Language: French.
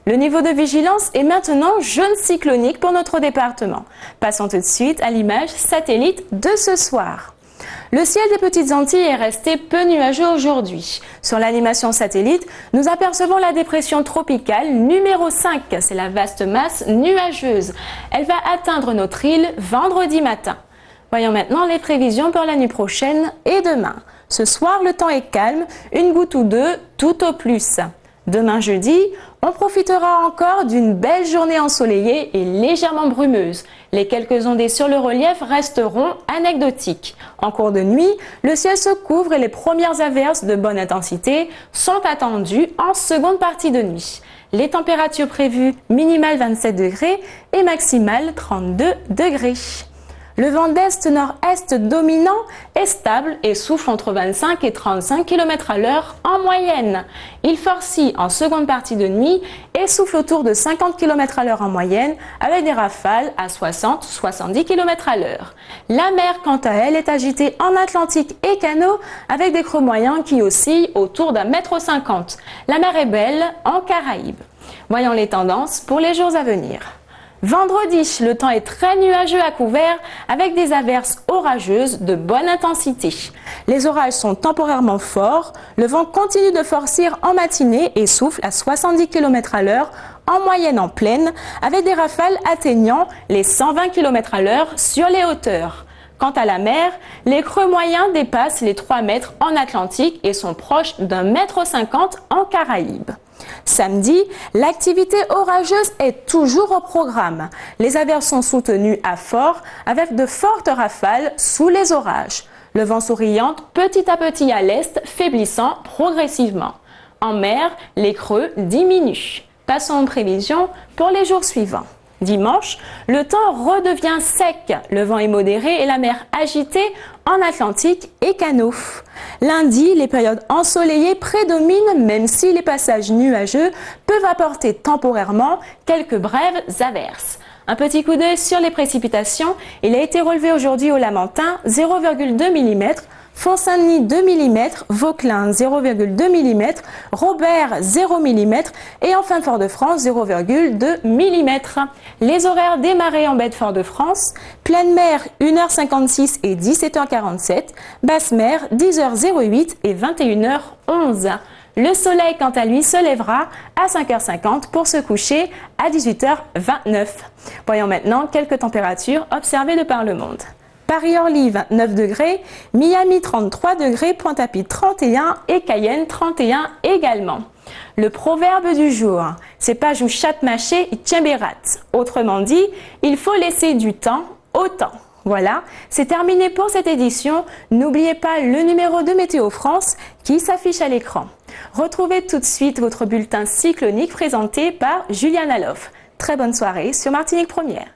Le niveau de vigilance est maintenant jaune cyclonique pour notre département. Passons tout de suite à l'image satellite de ce soir. Le ciel des Petites Antilles est resté peu nuageux aujourd'hui. Sur l'animation satellite, nous apercevons la dépression tropicale numéro 5. C'est la vaste masse nuageuse. Elle va atteindre notre île vendredi matin. Voyons maintenant les prévisions pour la nuit prochaine et demain. Ce soir, le temps est calme, une goutte ou deux, tout au plus. Demain jeudi, on profitera encore d'une belle journée ensoleillée et légèrement brumeuse. Les quelques ondées sur le relief resteront anecdotiques. En cours de nuit, le ciel se couvre et les premières averses de bonne intensité sont attendues en seconde partie de nuit. Les températures prévues minimales 27 degrés et maximales 32 degrés. Le vent d'est-nord-est dominant est stable et souffle entre 25 et 35 km à l'heure en moyenne. Il forcit en seconde partie de nuit et souffle autour de 50 km à l'heure en moyenne avec des rafales à 60-70 km à l'heure. La mer, quant à elle, est agitée en Atlantique et Canaux avec des creux moyens qui oscillent autour d'1,50 m. La mer est belle en Caraïbes. Voyons les tendances pour les jours à venir. Vendredi, le temps est très nuageux à couvert avec des averses orageuses de bonne intensité. Les orages sont temporairement forts, le vent continue de forcir en matinée et souffle à 70 km à l'heure en moyenne en plaine avec des rafales atteignant les 120 km à l'heure sur les hauteurs. Quant à la mer, les creux moyens dépassent les 3 mètres en Atlantique et sont proches d'1,50 m en Caraïbes. Samedi, l'activité orageuse est toujours au programme. Les averses sont soutenues à fort avec de fortes rafales sous les orages. Le vent s'oriente petit à petit à l'est, faiblissant progressivement. En mer, les creux diminuent. Passons aux prévisions pour les jours suivants. Dimanche, le temps redevient sec, le vent est modéré et la mer agitée en Atlantique et Canaux. Lundi, les périodes ensoleillées prédominent même si les passages nuageux peuvent apporter temporairement quelques brèves averses. Un petit coup d'œil sur les précipitations, il a été relevé aujourd'hui au Lamentin 0,2 mm, Font-Saint-Denis 2 mm, Vauclin 0,2 mm, Robert 0 mm et enfin Fort-de-France 0,2 mm. Les horaires des marées en baie de Fort-de-France, pleine mer 1h56 et 17h47, basse mer 10h08 et 21h11. Le soleil, quant à lui, se lèvera à 5h50 pour se coucher à 18h29. Voyons maintenant quelques températures observées de par le monde. Paris-Orly 29 degrés, Miami 33 degrés, Pointe-à-Pitre 31 et Cayenne 31 également. Le proverbe du jour, c'est pas jou chatte mâché, tient bérat. Autrement dit, il faut laisser du temps au temps. Voilà, c'est terminé pour cette édition. N'oubliez pas le numéro de Météo France qui s'affiche à l'écran. Retrouvez tout de suite votre bulletin cyclonique présenté par Juliana Loff. Très bonne soirée sur Martinique Première.